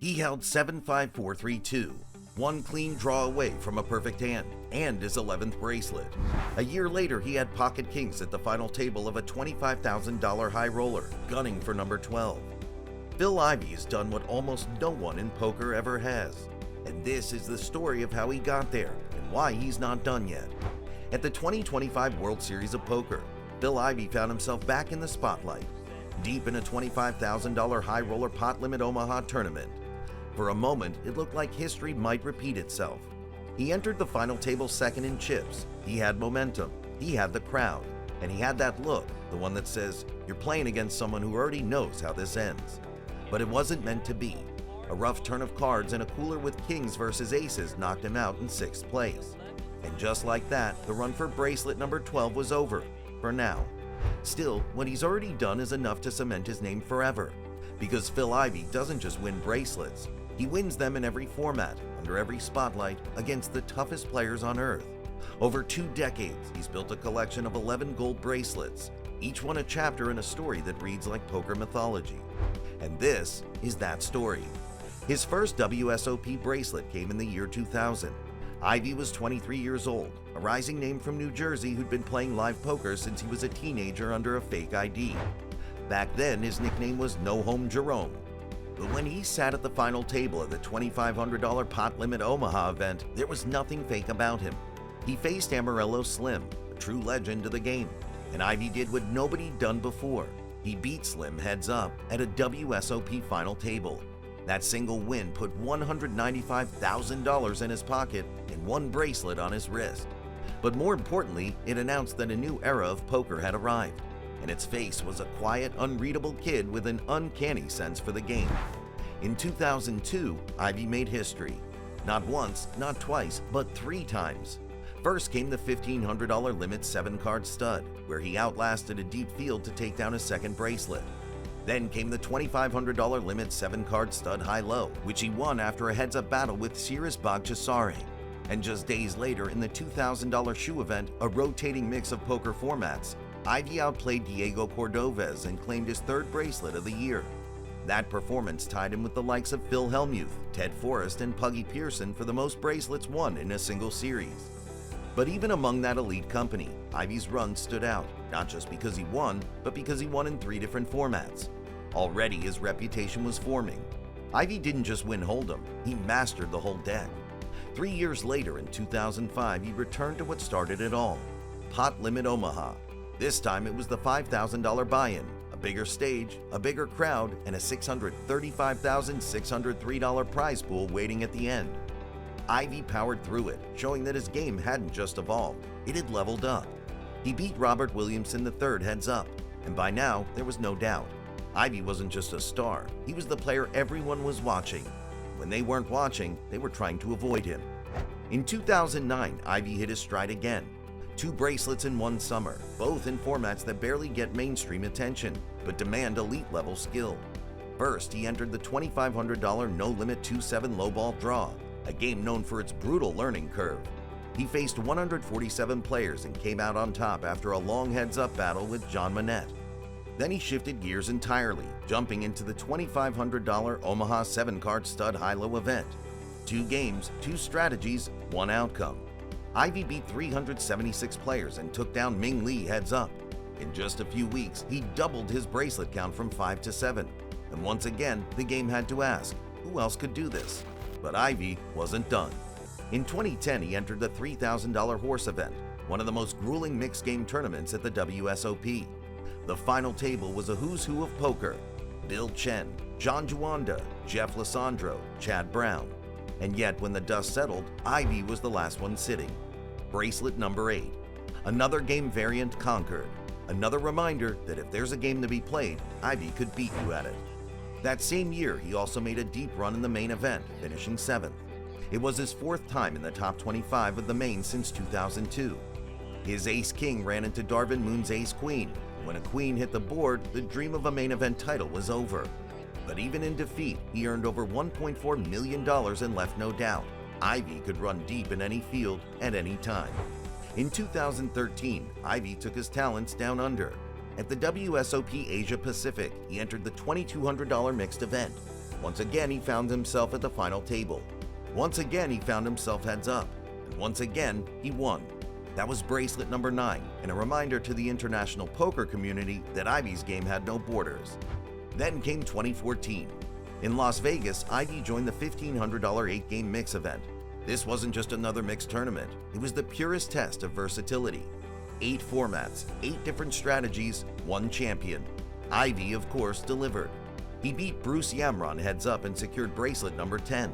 He held 7-5-4-3-2, one clean draw away from a perfect hand, and his 11th bracelet. A year later, he had pocket kings at the final table of a $25,000 high roller, gunning for number 12. Phil Ivey has done what almost no one in poker ever has. And this is the story of how he got there and why he's not done yet. At the 2025 World Series of Poker, Phil Ivey found himself back in the spotlight, deep in a $25,000 high roller pot limit Omaha tournament. For a moment, it looked like history might repeat itself. He entered the final table second in chips. He had momentum, he had the crowd, and he had that look, the one that says, you're playing against someone who already knows how this ends. But it wasn't meant to be. A rough turn of cards and a cooler with kings versus aces knocked him out in 6th place. And just like that, the run for bracelet number 12 was over, for now. Still, what he's already done is enough to cement his name forever. Because Phil Ivey doesn't just win bracelets, he wins them in every format, under every spotlight, against the toughest players on earth. Over 2 decades, he's built a collection of 11 gold bracelets, each one a chapter in a story that reads like poker mythology. And this is that story. His first WSOP bracelet came in the year 2000. Ivey was 23 years old, a rising name from New Jersey who'd been playing live poker since he was a teenager under a fake ID. Back then, his nickname was No Home Jerome. But when he sat at the final table of the $2,500 pot limit Omaha event, there was nothing fake about him. He faced Amarillo Slim, a true legend of the game, and Ivey did what nobody'd done before. He beat Slim heads up at a WSOP final table. That single win put $195,000 in his pocket and one bracelet on his wrist. But more importantly, it announced that a new era of poker had arrived, and its face was a quiet, unreadable kid with an uncanny sense for the game. In 2002, Ivey made history. Not once, not twice, but 3 times. First came the $1,500 limit 7-card stud, where he outlasted a deep field to take down his second bracelet. Then came the $2,500 limit 7-card stud high-low, which he won after a heads-up battle with Cyrus Baghdassari. And just days later, in the $2,000 shoe event, a rotating mix of poker formats, Ivey outplayed Diego Cordovez and claimed his 3rd bracelet of the year. That performance tied him with the likes of Phil Hellmuth, Ted Forrest, and Puggy Pearson for the most bracelets won in a single series. But even among that elite company, Ivey's run stood out, not just because he won, but because he won in 3 different formats. Already his reputation was forming. Ivey didn't just win Hold'em, he mastered the whole deck. 3 years later, in 2005, he returned to what started it all, Pot Limit Omaha. This time it was the $5,000 buy-in, a bigger stage, a bigger crowd, and a $635,603 prize pool waiting at the end. Ivey powered through it, showing that his game hadn't just evolved, it had leveled up. He beat Robert Williamson III heads up, and by now there was no doubt. Ivey wasn't just a star, he was the player everyone was watching. When they weren't watching, they were trying to avoid him. In 2009, Ivey hit his stride again. 2 bracelets in one summer, both in formats that barely get mainstream attention, but demand elite-level skill. First, he entered the $2,500 no-limit 2-7 lowball draw, a game known for its brutal learning curve. He faced 147 players and came out on top after a long heads-up battle with John Monette. Then he shifted gears entirely, jumping into the $2,500 Omaha 7-card stud high-low event. 2 games, 2 strategies, 1 outcome. Ivey beat 376 players and took down Ming Lee heads up. In just a few weeks, he doubled his bracelet count from 5 to 7. And once again, the game had to ask, who else could do this? But Ivey wasn't done. In 2010, he entered the $3,000 horse event, one of the most grueling mixed game tournaments at the WSOP. The final table was a who's who of poker: Bill Chen, John Juanda, Jeff Lissandro, Chad Brown. And yet, when the dust settled, Ivey was the last one sitting. Bracelet number 8. Another game variant conquered. Another reminder that if there's a game to be played, Ivey could beat you at it. That same year, he also made a deep run in the main event, finishing 7th. It was his 4th time in the top 25 of the main since 2002. His ace-king ran into Darvin Moon's ace-queen. When a queen hit the board, the dream of a main event title was over. But even in defeat, he earned over $1.4 million and left no doubt. Ivey could run deep in any field at any time. In 2013, Ivey took his talents down under. At the WSOP Asia Pacific, he entered the $2,200 mixed event. Once again, he found himself at the final table. Once again, he found himself heads up. And once again, he won. That was bracelet number 9, and a reminder to the international poker community that Ivey's game had no borders. Then came 2014. In Las Vegas, Ivey joined the $1,500 8-game mix event. This wasn't just another mixed tournament, it was the purest test of versatility. 8 formats, 8 different strategies, 1 champion. Ivey, of course, delivered. He beat Bruce Yamron heads up and secured bracelet number 10.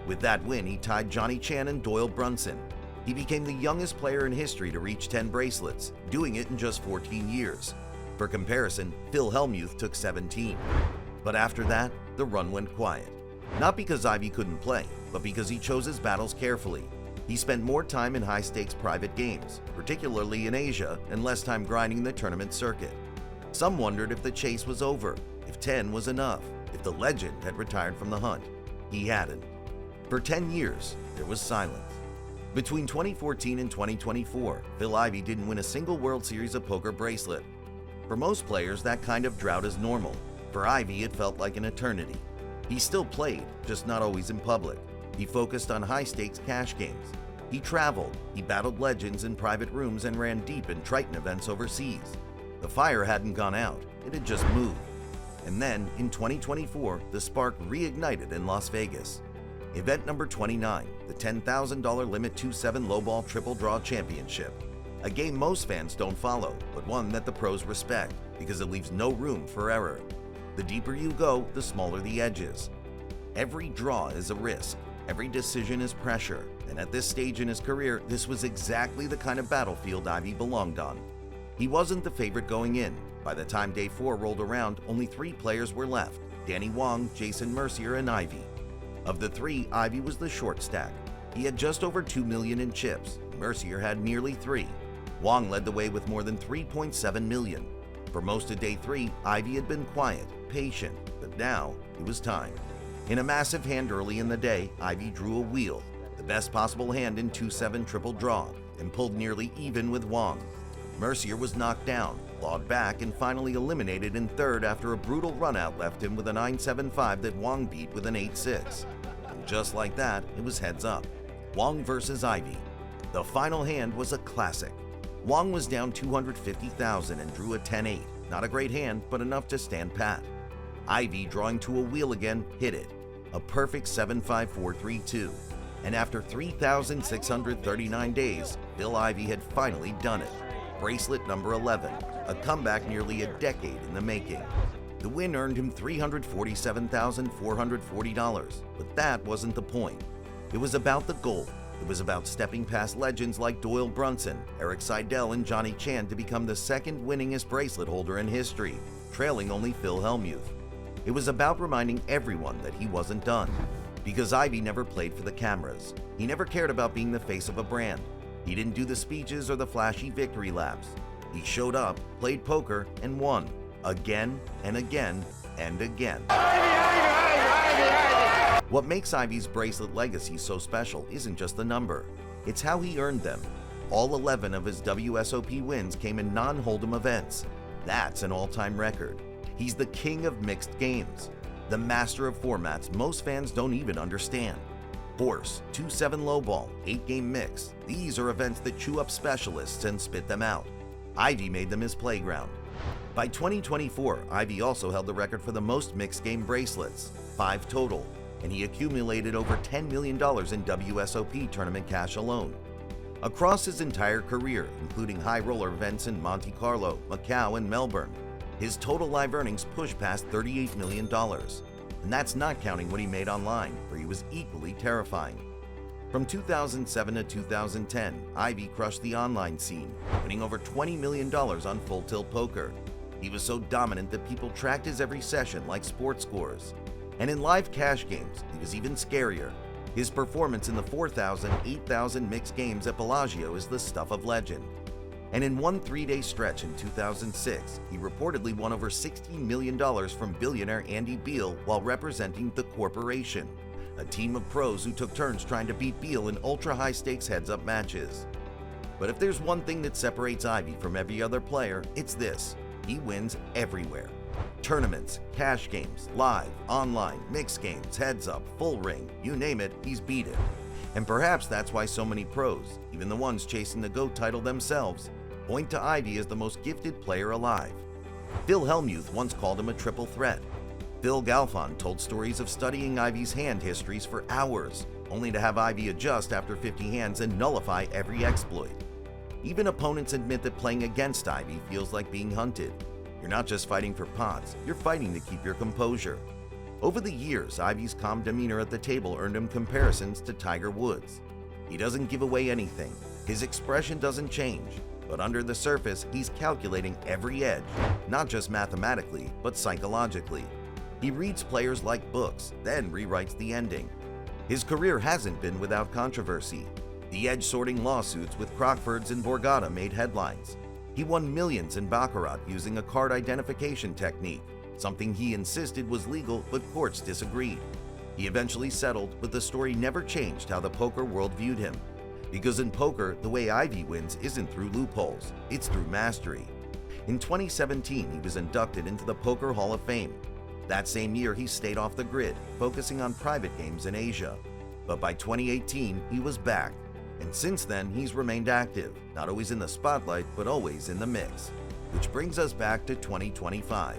With that win, he tied Johnny Chan and Doyle Brunson. He became the youngest player in history to reach 10 bracelets, doing it in just 14 years. For comparison, Phil Hellmuth took 17. But after that, the run went quiet. Not because Ivey couldn't play, but because he chose his battles carefully. He spent more time in high-stakes private games, particularly in Asia, and less time grinding the tournament circuit. Some wondered if the chase was over, if 10 was enough, if the legend had retired from the hunt. He hadn't. For 10 years, there was silence. Between 2014 and 2024, Phil Ivey didn't win a single World Series of Poker bracelet. For most players, that kind of drought is normal. For Ivey, it felt like an eternity. He still played, just not always in public. He focused on high-stakes cash games. He traveled, he battled legends in private rooms and ran deep in Triton events overseas. The fire hadn't gone out, it had just moved. And then, in 2024, the spark reignited in Las Vegas. Event number 29, the $10,000 Limit 2-7 Lowball Triple Draw Championship. A game most fans don't follow, but one that the pros respect, because it leaves no room for error. The deeper you go, the smaller the edges. Every draw is a risk, every decision is pressure, and at this stage in his career, this was exactly the kind of battlefield Ivey belonged on. He wasn't the favorite going in. By the time day 4 rolled around, only 3 players were left: Danny Wong, Jason Mercier, and Ivey. Of the 3, Ivey was the short stack. He had just over $2 million in chips. Mercier had nearly 3. Wong led the way with more than $3.7 million. For most of day 3, Ivey had been quiet, patient, but now it was time. In a massive hand early in the day, Ivey drew a wheel, the best possible hand in 2-7 triple draw, and pulled nearly even with Wong. Mercier was knocked down, clawed back, and finally eliminated in third after a brutal runout left him with a 9-7-5 that Wong beat with an 8-6. And just like that, it was heads up. Wong versus Ivey. The final hand was a classic. Wong was down $250,000 and drew a 10-8. Not a great hand, but enough to stand pat. Ivey, drawing to a wheel again, hit it. A perfect 7-5-4-3-2. And after 3,639 days, Phil Ivey had finally done it. Bracelet number 11, a comeback nearly a decade in the making. The win earned him $347,440, but that wasn't the point. It was about the goal. It was about stepping past legends like Doyle Brunson, Eric Seidel, and Johnny Chan to become the second winningest bracelet holder in history, trailing only Phil Hellmuth. It was about reminding everyone that he wasn't done. Because Ivey never played for the cameras. He never cared about being the face of a brand. He didn't do the speeches or the flashy victory laps. He showed up, played poker, and won. Again and again and again. What makes Ivey's bracelet legacy so special isn't just the number. It's how he earned them. All 11 of his WSOP wins came in non-hold'em events. That's an all-time record. He's the king of mixed games. The master of formats most fans don't even understand. Horse, 2-7 lowball, 8-game mix. These are events that chew up specialists and spit them out. Ivey made them his playground. By 2024, Ivey also held the record for the most mixed game bracelets, 5 total, and he accumulated over $10 million in WSOP tournament cash alone. Across his entire career, including high roller events in Monte Carlo, Macau, and Melbourne, his total live earnings pushed past $38 million. And that's not counting what he made online, where he was equally terrifying. From 2007 to 2010, Ivey crushed the online scene, winning over $20 million on Full Tilt Poker. He was so dominant that people tracked his every session like sports scores. And in live cash games, he was even scarier. His performance in the 4,000, 8,000 mixed games at Bellagio is the stuff of legend. And in one 3-day stretch in 2006, he reportedly won over $16 million from billionaire Andy Beal while representing the Corporation, a team of pros who took turns trying to beat Beal in ultra-high stakes heads-up matches. But if there's one thing that separates Ivey from every other player, it's this: he wins everywhere. Tournaments, cash games, live, online, mixed games, heads up, full ring, you name it, he's beat it. And perhaps that's why so many pros, even the ones chasing the GOAT title themselves, point to Ivey as the most gifted player alive. Phil Hellmuth once called him a triple threat. Phil Galfond told stories of studying Ivey's hand histories for hours, only to have Ivey adjust after 50 hands and nullify every exploit. Even opponents admit that playing against Ivey feels like being hunted. You're not just fighting for pots, you're fighting to keep your composure. Over the years, Ivey's calm demeanor at the table earned him comparisons to Tiger Woods. He doesn't give away anything, his expression doesn't change, but under the surface, he's calculating every edge, not just mathematically, but psychologically. He reads players like books, then rewrites the ending. His career hasn't been without controversy. The edge-sorting lawsuits with Crockfords and Borgata made headlines. He won millions in Baccarat using a card identification technique, something he insisted was legal but courts disagreed. He eventually settled, but the story never changed how the poker world viewed him. Because in poker, the way Ivey wins isn't through loopholes, it's through mastery. In 2017, he was inducted into the Poker Hall of Fame. That same year, he stayed off the grid, focusing on private games in Asia. But by 2018, he was back. And since then, he's remained active, not always in the spotlight, but always in the mix. Which brings us back to 2025.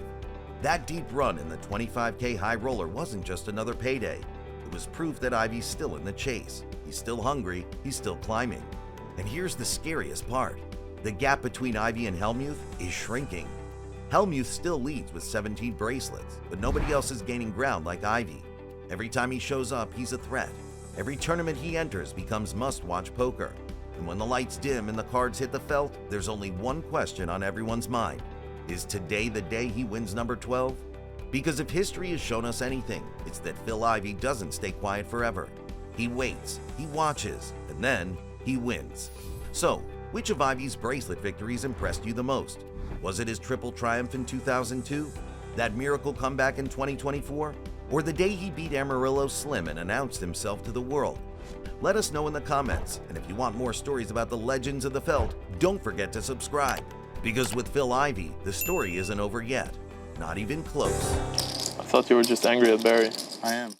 That deep run in the 25K high roller wasn't just another payday. It was proof that Ivey's still in the chase. He's still hungry, he's still climbing. And here's the scariest part. The gap between Ivey and Hellmuth is shrinking. Hellmuth still leads with 17 bracelets, but nobody else is gaining ground like Ivey. Every time he shows up, he's a threat. Every tournament he enters becomes must-watch poker. And when the lights dim and the cards hit the felt, there's only one question on everyone's mind. Is today the day he wins number 12? Because if history has shown us anything, it's that Phil Ivey doesn't stay quiet forever. He waits, he watches, and then he wins. So, which of Ivey's bracelet victories impressed you the most? Was it his triple triumph in 2002? That miracle comeback in 2024? Or the day he beat Amarillo Slim and announced himself to the world? Let us know in the comments, and if you want more stories about the legends of the felt, don't forget to subscribe. Because with Phil Ivey, the story isn't over yet. Not even close. I thought you were just angry at Barry. I am.